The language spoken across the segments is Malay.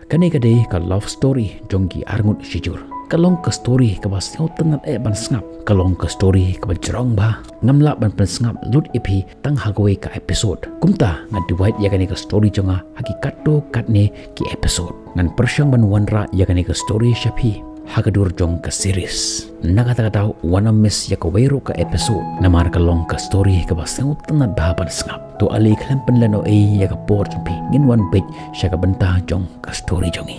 Kani kadai ka love story jongki arngut sijur. Kalong ke story ka bas ngau tenat ban sngap. Kalong ke story ka jerong ba ngamla ban pen sngap lut ipi tang hagwe ka episode. Kumta ngan divide ya kani ka story jonga hakikat do katne ki episode. Ngan persyang ban wanra ya kani ka story syapi. Hagadur jong ke series. Nakata-kata wana miss ya ka wero ka episode. Namar kalong ka story ka bas ngau tenat ba ban sngap. Tu ali klam penlano ya ka por jumpi ngin one page sya ka bentah jong ka story jongi.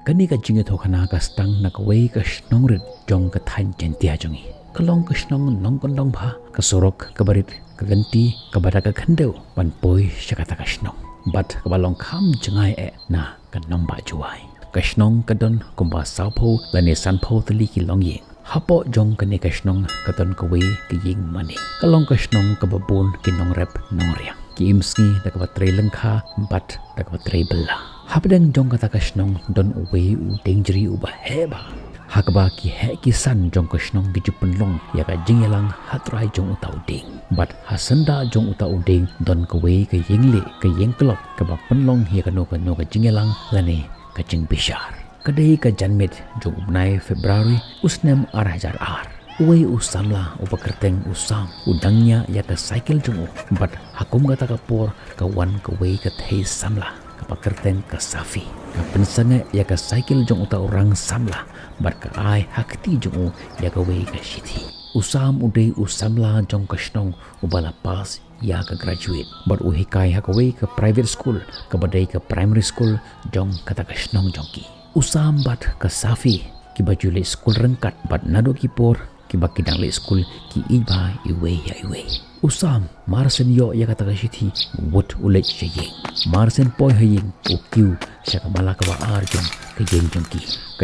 Kani ka jinget ho khana ka stang na ka wei ka snong rit jong ka thain jentia jongi. Kalong ka snong nong kondong bha ka sorok ka barit ka ganti ka bada ka khandeu ban poi sya ka ta ka snong. Bat ka balong kham jangai na ka nong ba juai. Ka snong ka don kumba saupo lane sanpo tali ki long yeng. Hapo jong kani ka snong ka don ka wei ka yeng mani. Kalong ka snong ka babun ki nong rep nong riang. Ki imski da ka batre lengkha bat da ka batre bella. Habdang jong kata kasnong don uwe u dangeri u baheba. Hakba ki he ki san jong kasnong ki jupenlong ya ka jingyalang hatrai jong utau ding. Bat hasenda jong utau ding don ka we ka yengle ka yengklok ka ba penlong ya ka no ka jingyalang lane ka jing bishar. Kadai ka janmet jong ubnai Februari usnem arhajar ar. Uwe usamla upakerteng usam udangnya ya ka cycle jong bat hakum kata ka por ka wan ka we ka thei samla. Pakerteng ka safi ka pensanga ya ka cycle jong uta orang samla bar ka ai hakti jong ya ka wei ka shiti usam udei usamla jong ka snong ubala pas ya ka graduate bar uhikai ha ka wei ka private school ka badai ka primary school jong kata ka snong jongki usam bat ka safi ki bajule school rengkat bat nado ki por ki bakidang le school ki iba iwe ya iwe usam marsen yo ya kata ka shiti wot ulet sheyeng marsen poi hayeng ukiu sya kamala ka ar jong ka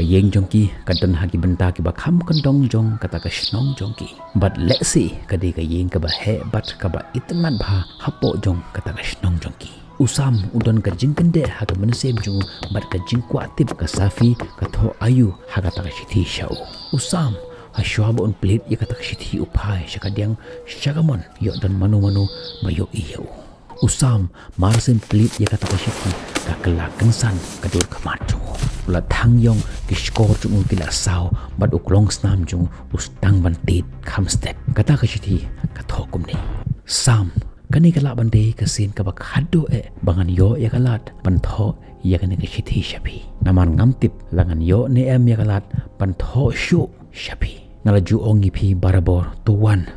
yeng jongki ka dan hagi benta ki ba kham kandong jong kata ka snong jongki but let's see ka de ka yeng ka ba he bat ka ba itnat bha hapo jong kata ka snong jongki usam udon ka jingkende ha ka mensem jong bat ka jingkwa tip ka safi ka tho ayu ha kata ka shiti shau usam Asyaba on plate ya kata kashiti upai syakadiang syakamon yo dan manu-manu mayo iyo. Usam marsen plate ya kata kashiti kakela kensan kadur kemacu. Ula tangyong kiskor jung kila sao bad uklong snam jung ustang bantit kamstep. Kata kashiti kathokum ni. Sam kani kala bande kasin kabak hado bangan yo ya kalat pantho ya kani kashiti syapi. Naman ngamtip langan yo ne ya kalat pantho syu syapi. Ngalaju ongi pi barabor tuan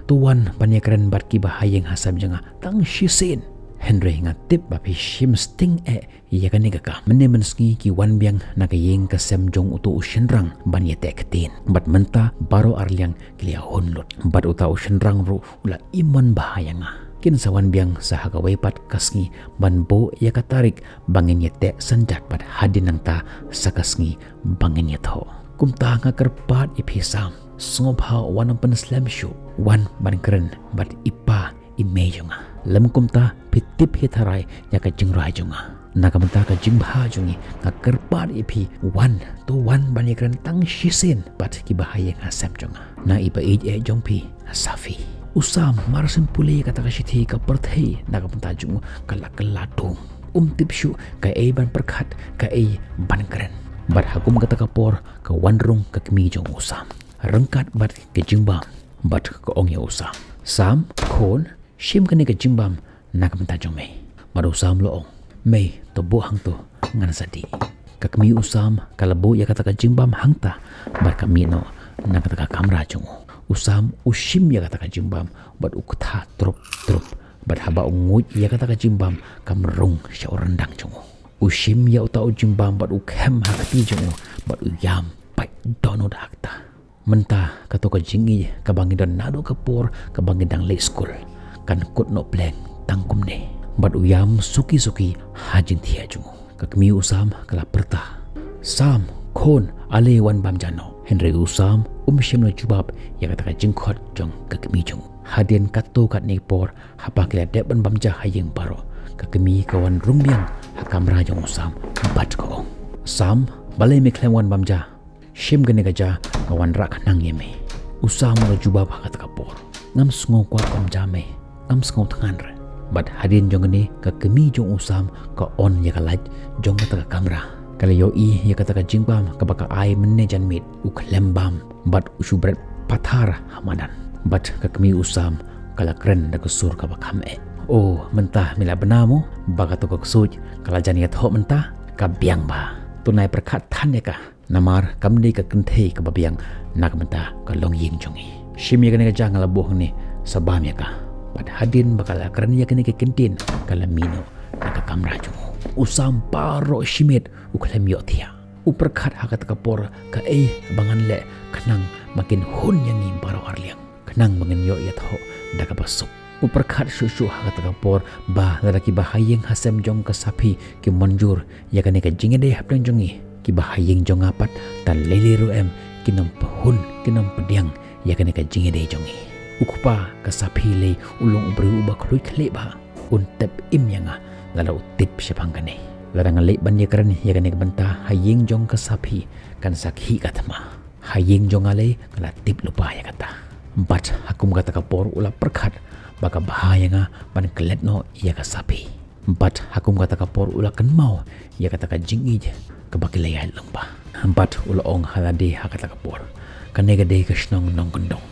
banyakran barki bahayeng hasam janga tang shisin Henry ngatip bapi shim sting iya kan ka menemenski ki wan biang nakayeng kasem jong utu ushenrang banyete ketin bat menta baro arliang klia honlut bat uta ushenrang ru ula iman bahayanga kin sawan biang sahagawai pat kasngi banbo ya katarik bangin yete sanjat pat hadin nangta sakasngi bangin yetho kumta ngakerpat ipisam Sngopha wan pen slam show wan ban keren bat ipa imejonga lam kumta pitip hitarai ya ka jingrai jonga nakamta ka jingbha jongi ngakerpat ipi wan ban keren tang shisin bat ki bahaya ngasam jonga na ipa jongpi safi usam marsen pule kata ka shithi ka perthei nakamta jong kala dong tip shu ka ban perkhat ka ban keren bat hakum kata ka por ka wanrung ka kmi jong usam rengkat bat ke jimbam bat ke ong ya usam sam khon shim kani ke jimbam nak menta jong me bat usam lo ong me to bo hang to ngan sadi kakmi usam kalabu ya kata ke jimbam hangta bat kami no nak kata kamera jong usam ushim ya kata ke jimbam bat ukta trop bat haba ungut ya kata ke jimbam kamrung sya rendang jong ushim ya uta jimbam bat ukhem hakti jong bat uyam pai donod hakta mentah kato ka jingi ka bangi dan nado ka por ka bangi dang le school kan kut no pleng tangkum ne bat uyam suki hajin thia jung ka kmi usam kala perta sam khon ale wan bam jano henry usam shim na jubab ya kata ka jingkhot jong ka kmi jung hadien kato kat ne por hapa kila de ban bam ja hayeng baro ka kmi ka wan rumbiang ha kamra jong usam bat ko sam balai me klem wan bam ja shim gane gaja kawan rak nang yeme usam lo juba bhagat kapor ngam sngo kwa kam jame ngam sngo thangan re bat hadin jong ne ka kemi jong usam ka on ya kalaj jong ta kamera Kalau yoi ya kata ka jingbam ka baka ai menejan mit uklembam bat usubret pathar hamadan bat ka kami usam kala kren da kusur ka bakam oh mentah mila benamu baka to koksuj kala janiat ho mentah ka biang ba tunai perkat than ya ka namar kamdi ka kenthe ka babiang nak mentah ka long ying jongi shim ya ka jang la boh ni sabam ya ka bat hadin bakal kren ya kene ke kentin kala mino ka kamra jongo usam paro shimit uklem yo thia uperkhat hakat kapor ka bangan le khnang makin hun yang ni baro arliang khnang bangan yo yat ho daka basuk uperkhat shushu hakat kapor ba ladaki bahayeng hasem jong ka sapi ki manjur ya kane ka jingede haplang jongi ki bahayeng jong apat tan lele ru em kinam pahun kinam pediang ya kane ka jingede jongi ukpa ka sapi le ulung ubru ba khlui khle ba untep im yanga lala utip syapang kane ladang lek ban ye kran ya kane banta haying jong ka sapi kan sakhi katma haying jong ale kala tip lupa ya kata bat hakum kata kapor ula perkhat baka bahaya nga ban kelet no ya ka sapi bat hakum kata kapor ula kan mau ya kata ka jingi ka bakilaya lengba bat ula ong halade hakata kapor kane gade ka snong nong kondong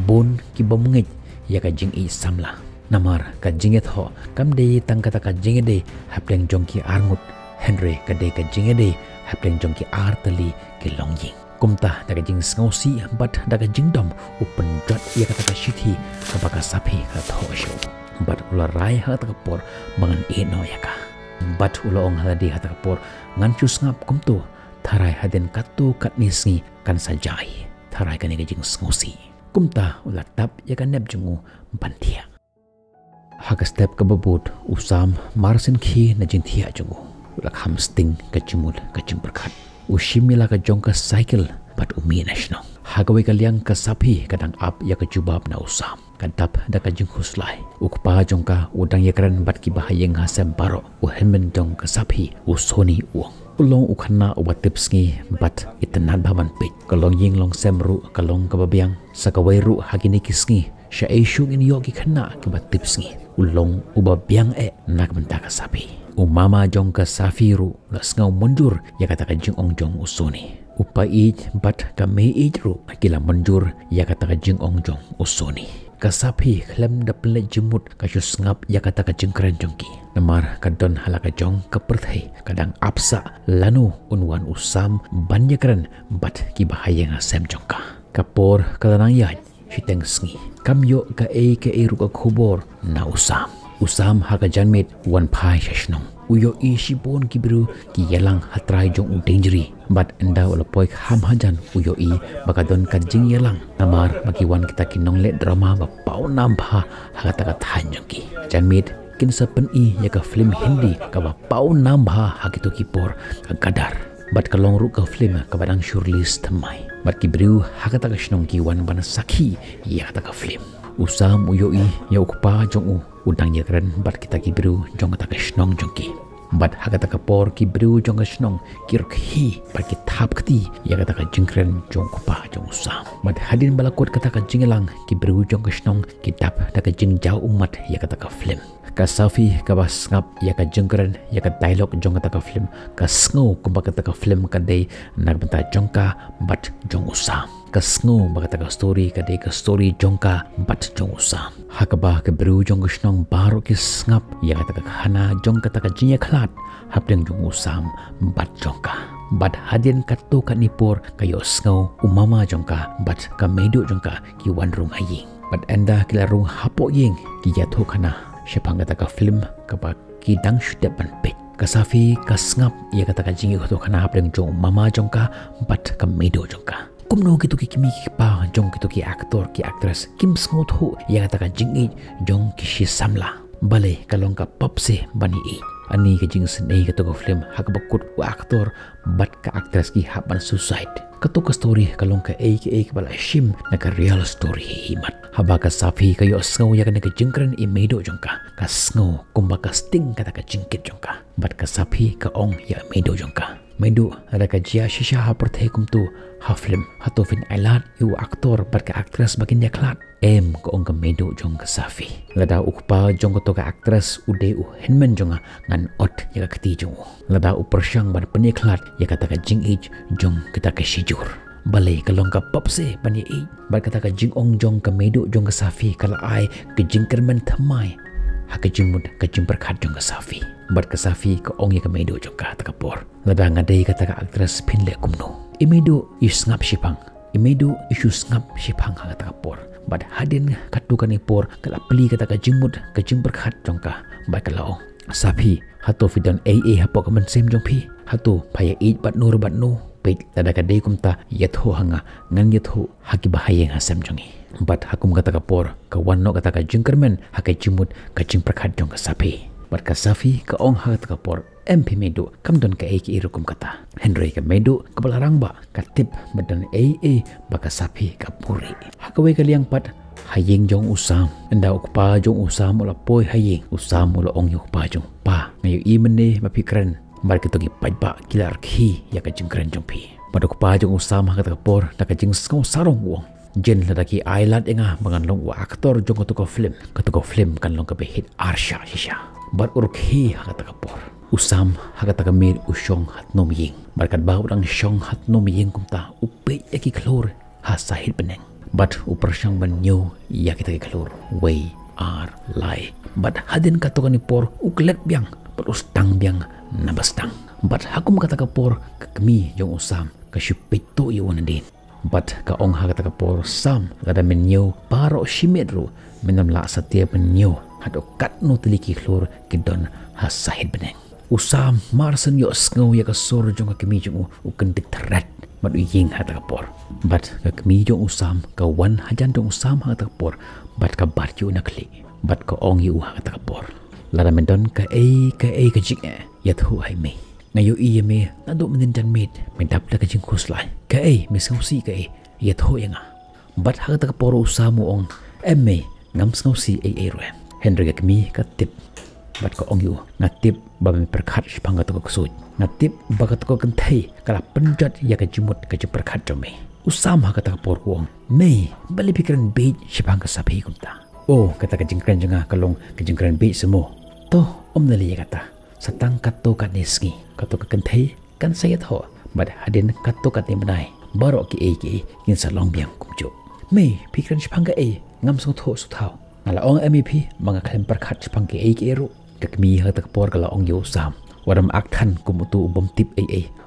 bon ki bomngit ya ka jingi samla namar ka jinget ho kam de tang kata ka jingede hapleng jongki arngut henry ka de ka jingede hapleng jongki artali ki longying kumta daga jing sngosi bat daga jingdom upen jot ya kata ka shithi ka baka sapi ka tho sho bat ula rai ha ta por mangan no ya ka bat ula ong haladi ha ta por ngan chu ngap kumtu tharai haden katu katnisngi kan sajai tharai ka ne jing sngosi kumta ula tap ya ka nep jungu banthia haga step ka babut usam marsin khi na jinthia jungu ulak hamsting ka chimul ka chimperkhat ushimila ka jongka cycle bat umi national hagawe ka liang ka sapi kadang up ya ka jubab na usam kadap da ka jinghuslai ukpa jongka udang yakran bat ki bahayeng hasem baro uhenmen jong ka sapi usoni uang ulong ukhana ubatipsngi bat itanat baban pit kalong ying long semru kalong ka babiang sakawai ru hagini kisngi sya eshung in yogi khana ki batipsngi ulong uba biang nak benta ka sapi umama jong ka safiru lasngau munjur ya kata ka jing ong jong usoni upa ij bat ka me ij ru kila munjur ya kata ka jing ong jong usoni ka sapi klem da ple jimut ka shus ngap ya kata ka jing kran jongki namar ka don halaka jong ka perthai kadang apsa lanu unwan usam banyakran bat ki bahaya nga sem jongka kapor kalanang yaj shiteng sngi kamyo ka ru ka khubor na usam haka janmet wan phai shashnong uyo ishipon kibru ki yalang hatrai jong dangerous but enda ola poi ham hajan uyo baka don ka jing yalang namar baki wan kita kinong le drama ba pau nam pha haka taka than jongki janmet kin sapen ya ka film hindi ka ba pau nam pha hakito kipor ka gadar bat kalong ru ka film ka badang shurlis thamai bat kibru haka taka shnong ki wan ban sakhi ya taka film usam uyoi ya ukpa jong udang yakran bat kita kibru jong ta ka shnong jongki bat haga ta ka por kibru jong ka shnong kirkhi bat ki thap khti ya ta ka jingkren jong kupa jong usam bat hadin balakot kata ka jingelang kibru jong ka shnong kitap ta ka jingjau umat ya ta ka film ka safi ka bas ngap ya ka jingkren ya ka dialog jong ta ka film ka sngo kumba ka ta ka film ka dei nak benta jongka bat jong usam ka sngo baka ka story ka de ka story jongka bat jong usam hakaba ka bru jong shnong baro ki ngap ya ka khana jong ka ta jinya khlat hapleng jong usam bat jongka bat hadin katto ka nipor ka yo sngo umama jongka bat ka medo jongka ki wan rung ayi bat enda kila rung hapo ying ki yatho khana shepang ka film ka ba ki dang shute ban pek kasafi kasngap ya kata ka jingi kho khana hapleng jong mama jongka bat ka medo jongka kumno kitu ki kimi ki pa jong kitu ki aktor ki actress kim sngot ho ya kata ka jingi jong ki shi samla bale kalong ka popse bani ani ka jing snei ka to film hak bakut aktor bat ka actress ki haban suicide kato ka story kalong ka bala shim na ka real story himat haba ka safi ka yo sngo ya ka jingkran medo jongka ka sngo kumba ka sting kata ka jingkit jongka bat ka safi ka ong ya medo jongka Medu ada kajia shisha ha perthe kumtu ha film hatofin ailat yu aktor barka aktris bagian dia klat ko ong ka medu jong ka safi lada ukpa jong ko ka aktris ude henmen jonga ngan ot ya ka keti jong lada upersyang ban peniklat ya kata ka jing age jong kita ka shijur balai kalong ka popse ban ye bar kata ka jing ong jong ka medu jong ka safi kala ai ke jing kermen thamai ha ka jing mud ka jing perkhat jong ka safi bar ka safi ka ong ya ka medu jong ka ta ka por lada ngadai kata ka aktris pinle kumno imedu isngap shipang imedu isu ngap shipang ha ta ka por bad hadin katukan ipor kala peli kata ka jingmud ka jing berkhat jongka ba kala sapi hato fidan AA hapo ka man sem jongpi hato phaya id bat nur bat no pe tada ka dei kumta yatho hanga ngan yatho haki bahayeng ha sem jongi bat hakum kata ka por ka wanno kata ka jingkermen hakai jingmud ka jing berkhat jongka sapi bat ka safi ka ong ha kata ka por MP medu kamdon ka eki irukum kata Henry ka medu ka balarang ba ka tip badan AA baka sapi ka puri hakawe ka liang pat hayeng jong usam enda ukpa jong usam ula poi hayeng usam ula ong yukpa jong pa ngayo imene mapikran bar ka togi pajba kilar khi ya ka jingkran jong pi pada ukpa jong usam ha ka por ta ka jing skau sarong wong jen ladaki ailat enga bangan long wa aktor jong ka to film kan long ka be hit arsha shisha bar urkhi ha ka por usam hakata kamir usyong hat nom ying barkat bau dang syong hat nom ying kumta upe yaki klor ha sahid beneng but upersyang banyo ya kita klor way are lie but hadin katokan ni por uklet biang but ustang biang nabastang but hakum kata ka por kami jong usam ka syupito iwan din but ka ong hakata ka por sam lada menyo paro shimedro menamla satia penyo hado kat no teliki klor kidon ha sahid beneng usam marsen yo sngo ya ka sor jong ka kemi jong u kendik thret madu ying ha ta por bat ka kemi jong usam ka wan hajan jong usam ha ta por bat ka bar ju nakli bat ka ong yu ha ta por lara mendon ka ka jing ya thu hai me ngayo i me na do men jan mit men dap la ka jing khuslai ka me sausi ka ya thu yanga bat ha ta por usam ong emme ngam sausi ro Henry ka kemi ka tip bat ko ong yu ngatip ba me perkhat shpanga to ko suj ngatip ba ka to kan thai kala penjat ya ka jimut ka je perkhat jome usam ha kata por ko me bali pikran be shpanga sapi kunta kata ka jingkran janga kalong ka jingkran be semo to omnali ya kata satang kato ka neski kato ka kan thai kan sayat ho bad hadin kato ka te manai baro ki kin salong biang kumjo me pikran shpanga ngam so tho su thau ngala ong MEP mga khem perkhat shpanga ru kakmi ha tak por kala ong yo sam waram ak than kumutu bom tip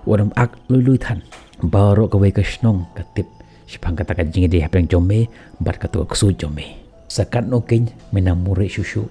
waram ak lui than baro ka we ka snong ka tip shipang kata ka jing de hapeng jome bar ka to ksu jome sakat no kin menamure shushu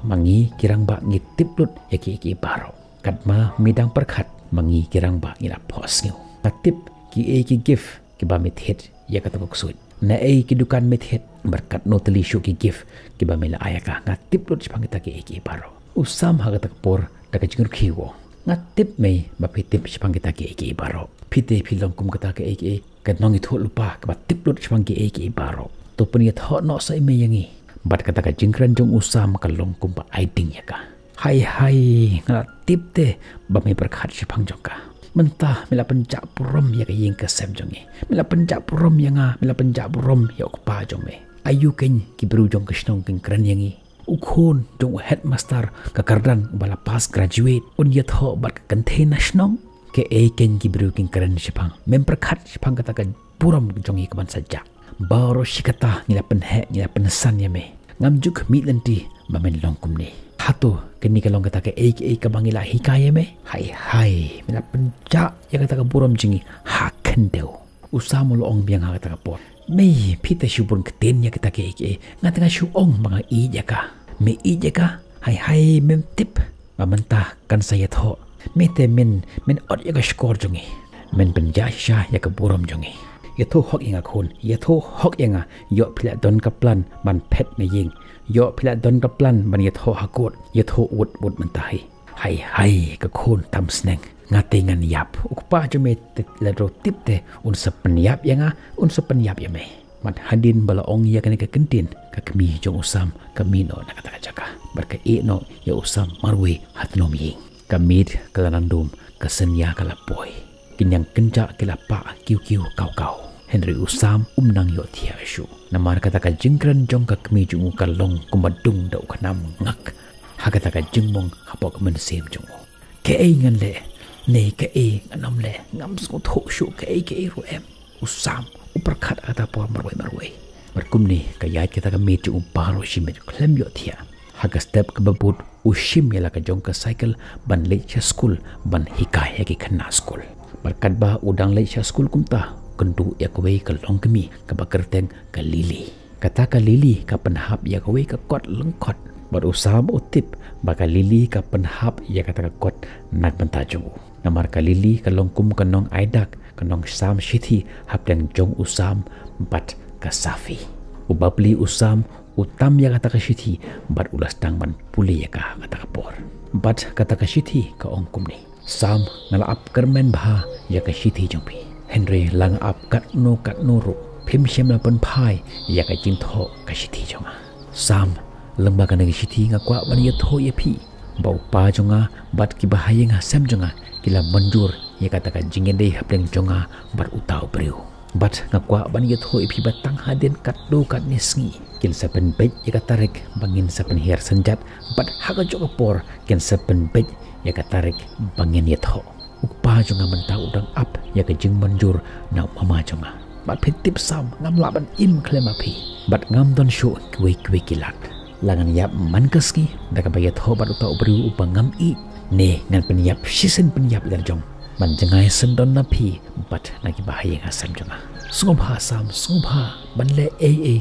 mangi kirang ba ngi tiplut yaki baro katma midang perkhat mangi kirang ba ngila pos ngiu ka tip ki gift ki ba mithet ya ka to ksu na ki dukan mithet berkat no teli shu ki gift ki ba mela ayaka ngatiplut shipang kita ki baro usam hagatak por daga jingur khiwo ngatip me bapitip shpang kita ki baro pite philong kum kata ki ka nongi tho lupa ka tiplut shpang ki baro to puni tho no sai me yangi bat kata ka jingkran jong usam ka long kum ba aiting ya ka hai ngatip te ba me perkhat shpang jongka mentah mila penjak purom ya ka ying ka sem jongi mila penjak purom yanga mila penjak purom ya okpa jome ayu ken ki bru jong krishnong ken kran yangi ukhon jong headmaster ka kardan bala pas graduate un ya tho bat kan the national ke ken ki bru kin karan shipang mem perkhat shipang kata ka puram jong ik ban sajak baro shikata ngila pensan ya me ngamjuk mi lenti ba men longkum ni hato kini ka long kata ka ka bangila hikaya me hai mila penja ya kata ka puram jingi ha kendeu usamulo ong biang ha kata ka por me pita shubun keten ya kita ke ngata shu ong mga ijaka me ijaka hai mem tip mamanta kan saya tho me te men ot ya ka skor jongi men penja sha ya ka buram jongi ya tho hok inga khon ya tho hok inga yo phla don ka plan man phet me ying yo phla don ka plan man ya tho hakot ya tho ut man tai hai ka khon tam sneng ngate ngan yap ukpa jome la ro tip te un sepenyap yanga un sepenyap ya me mat hadin bala ong ya kan ka kentin ka kemi jong usam kami no na kata jaka barka no ya usam marwe hatnom ying kamit kalanandum kasenya kala boy kinyang kenca kilapa kiu kau Henry Usam nang yo thia shu namar kata ka jingkran jong ka kmi jungu ka long kumadung dau khanam ngak hakata ka jingmong hapok men sem jungu ke ai ngan le nei ke ai nganam le ngam sko tho shu ke ai ru em Usam uperkhat ata por marwai berkumni ka yai kita ka mi jungu paro shimit klem yo thia haga step ka babut ushim yala ka jong ka cycle ban le cha school ban hikai ki khana school berkat ba udang le cha school kumta kendu ya kawai ka long kami ka bakerteng ka lili kata ka lili ka penhap ya kawai ka kot lengkot bar Usam utip baka lili ka penhap ya kata ka kot nak bentajung namar ka lili ka longkum kanong aidak kanong Sam Shithi hapdeng jong Usam bat ka Safi ubabli Usam utam ya kata ka Shithi bat ulas tang ban puli ya ka kata ka por bat kata ka Shithi ka ongkum ni Sam ngala ap kermen bha ya ka Shithi jongpi Henry lang ap kat no ru phim shem la pen phai ya ka jing tho ka Shithi jonga Sam lengba ka ngi Shithi nga kwa ban ya tho ye phi bau pa jonga bat ki bahaya nga sem jonga kila manjur ya kata ka jingen dei hapleng jonga bar utau breu bat nga kwa ban ya tho ye phi batang haden kat do kat nisngi kin sapen bej ya kata rek bangin sapen her senjat bat haga joka por kin sapen bej ya kata rek bangin ya tho upa jonga mentau udang ap ya ke jing manjur na mama jonga bat phitip Sam ngam laban im klem api bat ngam don shu kwe kilat langan yap man kaski daka bayat ho bat utau beriu upa ngam i ne ngan penyap sisen penyap dar jong man jengai sendon napi bat nagi bahaya ngasam jonga sungobha Sam sungobha ban le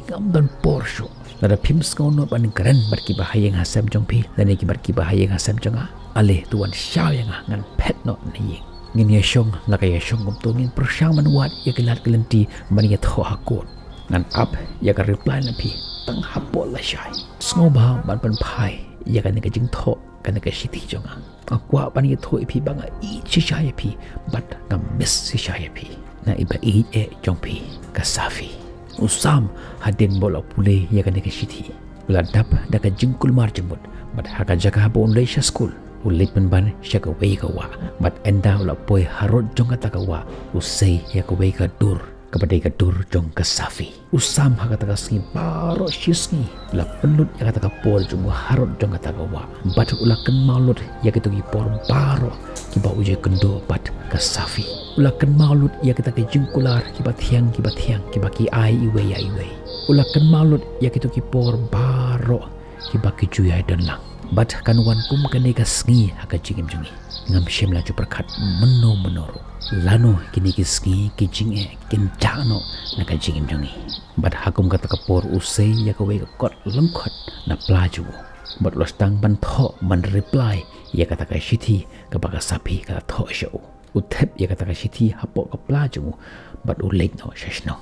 ngam don porsho nada phim skono ban keren bat ki bahaya ngasam jong pi dan ki bat ki bahaya ngasam jonga ale tuan syau yang ngan pet no ni ngin ya shong la ka ya shong gum to ngin persyang manuat ya kelat kelenti man ya tho hakot ngan up ya ka reply na pi tang hapol la syai snoba ban pan phai ya ka ne ka jing tho ka ne ka Shithi jonga akwa ban ya tho pi banga i chi syai pi bat ngam miss si syai pi na iba i jong pi ka Safi Usam hadin bola pule ya ka ne ka Shithi uladap da ka jingkul mar jemut bat haka jaga bon le school ulit penban syaka wei ka wa bat enda ula poi harot jong kata ka wa usai ya ka wei ka dur kepada ka dur jong ka Safi Usam haka taka singi baro shisngi la penut ya kata ka por jong harot jong kata ka wa bat ula ken malut ya kitu ki por baro ki ba uje kendo bat ka Safi ula ken malut ya kita ke jingkular ki ba thiang ki ba ki ai iwe ula ken malut ya kitu ki por baro ki ba ki juyai dan lang bat kan wan kum kane ka sngi haka jingim jungi ngam shem la perkat menoro lano kini ki sngi ki jinge kin jano na ka jingim jungi bat hakum kata ka por usai ya ka we ka kot lengkot na plaju bat los tang ban tho man reply ya kata ka Shithi ka baka Sapi ka tho show uthep ya kata ka Shithi hapo ka plaju bat ulek no shashno